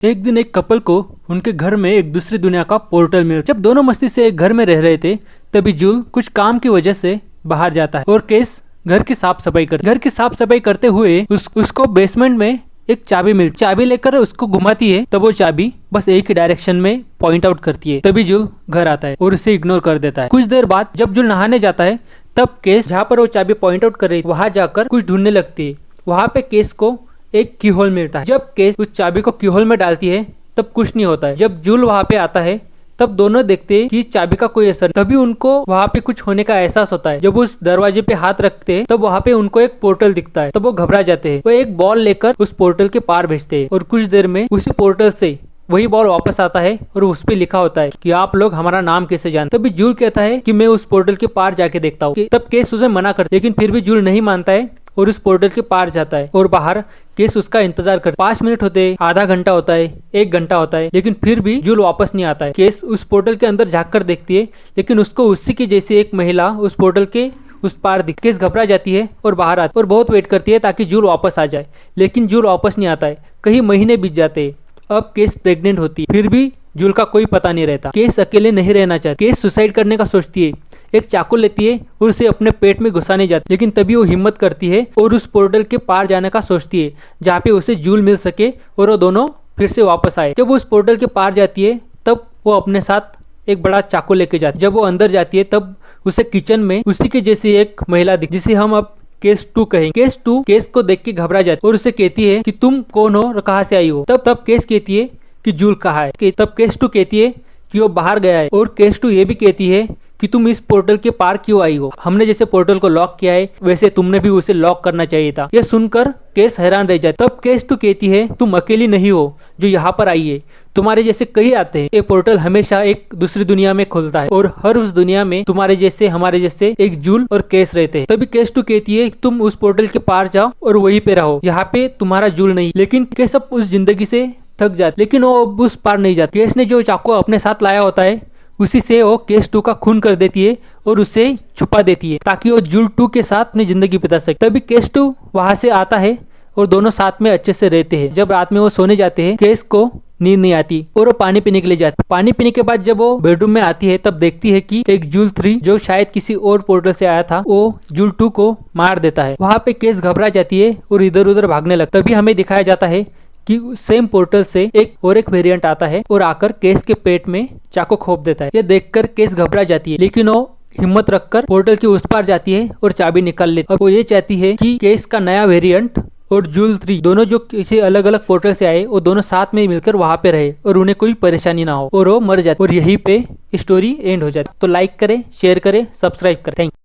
एक दिन एक कपल को उनके घर में एक दूसरी दुनिया का पोर्टल मिला। जब दोनों मस्ती से एक घर में रह रहे थे तभी जूल कुछ काम की वजह से बाहर जाता है और केस घर की साफ सफाई करते हुए उसको बेसमेंट में एक चाबी मिलती। चाबी लेकर उसको घुमाती है तब वो चाबी बस एक ही डायरेक्शन में पॉइंट आउट करती है। तभी जूल घर आता है और उसे इग्नोर कर देता है। कुछ देर बाद जब जूल नहाने जाता है तब केस जहाँ पर वो चाबी पॉइंट आउट कर रही है वहां जाकर कुछ ढूंढने लगती है। वहां पे केस को एक की होल मिलता है। जब केस उस चाबी को की होल में डालती है तब कुछ नहीं होता है। जब जूल वहां पे आता है तब दोनों देखते हैं कि चाबी का कोई असर। तभी उनको वहां पे कुछ होने का एहसास होता है। जब उस दरवाजे पे हाथ रखते हैं तब वहां पे उनको एक पोर्टल दिखता है। तब वो घबरा जाते हैं। वो एक बॉल लेकर उस पोर्टल के पार भेजते हैं और कुछ देर में उसी पोर्टल से वही बॉल वापस आता है और उस पे लिखा होता है कि आप लोग हमारा नाम कैसे जानते। तभी जूल कहता है कि मैं उस पोर्टल के पार जाके देखता हूँ। तब केस उसे मना करता है लेकिन फिर भी जूल नहीं मानता है और उस पोर्टल के पार जाता है और बाहर केस उसका इंतजार करता है। 5 मिनट होते हैं, आधा घंटा होता है, 1 घंटा होता है, लेकिन फिर भी जूल वापस नहीं आता है। केस उस पोर्टल के अंदर झाँक कर देखती है लेकिन उसको उसी की जैसी एक महिला उस पोर्टल के उस पार दिख। केस घबरा जाती है और बाहर आती है और बहुत वेट करती है ताकि जूल वापस आ जाए, लेकिन जूल वापस नहीं आता है। कई महीने बीत जाते हैं। अब केस प्रेग्नेंट होती है, फिर भी जूल का कोई पता नहीं रहता। केस अकेले नहीं रहना चाहती। केस सुसाइड करने का सोचती है। एक चाकू लेती है और उसे अपने पेट में घुसाने जाती है, लेकिन तभी वो हिम्मत करती है और उस पोर्टल के पार जाने का सोचती है जहाँ पे उसे जूल मिल सके और वो दोनों फिर से वापस आए। जब वो उस पोर्टल के पार जाती है तब वो अपने साथ एक बड़ा चाकू लेके जाती है। जब वो अंदर जाती है तब उसे किचन में उसी के जैसी एक महिला दिखती जिसे हम अब केस 2 कहेंगे। केस 2 केस को देख के घबरा जाती है और उसे कहती है कि तुम कौन हो और कहाँ से आई हो। तब केस कहती है कि जूल कहाँ है। तब केस 2 कहती है कि वो बाहर गया है और केस 2 ये भी कहती है कि तुम इस पोर्टल के पार क्यों आई हो। हमने जैसे पोर्टल को लॉक किया है वैसे तुमने भी उसे लॉक करना चाहिए था। ये सुनकर केस हैरान रह जाती। तब केस 2 कहती है तुम अकेली नहीं हो जो यहाँ पर आई है, तुम्हारे जैसे कई आते हैं। ये पोर्टल हमेशा एक दूसरी दुनिया में खुलता है और हर उस दुनिया में तुम्हारे जैसे हमारे जैसे एक जूल और केस रहते हैं। तभी केस 2 कहती है तुम उस पोर्टल के पार जाओ और वहीं पे रहो, यहाँ पे तुम्हारा जूल नहीं। लेकिन केस अब उस जिंदगी से थक जाती, लेकिन वो अब उस पार नहीं जाती। केस ने जो चाकू अपने साथ लाया होता है उसी से वो केस 2 का खून कर देती है और उसे छुपा देती है ताकि वो जूल 2 के साथ अपनी जिंदगी बिता सके। तभी केस 2 वहां से आता है और दोनों साथ में अच्छे से रहते हैं। जब रात में वो सोने जाते हैं केस को नींद नहीं आती और वो पानी पीने के लिए जाती। पानी पीने के बाद जब वो बेडरूम में आती है तब देखती है कि एक जूल 3 जो शायद किसी और पोर्टल से आया था वो जूल 2 को मार देता है। वहां पे केस घबरा जाती है और इधर उधर भागने लगता है। तभी हमें दिखाया जाता है कि सेम पोर्टल से एक वेरिएंट आता है और आकर केस के पेट में चाकू खोप देता है। ये देखकर केस घबरा जाती है लेकिन वो हिम्मत रखकर पोर्टल के उस पार जाती है और चाबी निकाल लेती है। वो ये चाहती है कि केस का नया वेरिएंट और जूल 3 दोनों जो किसी अलग अलग पोर्टल से आए वो दोनों साथ में मिलकर वहां पे रहे और उन्हें कोई परेशानी ना हो और वो मर जाते और यही पे स्टोरी एंड हो जाती। तो लाइक करें, शेयर करें, सब्सक्राइब करें। Thank you.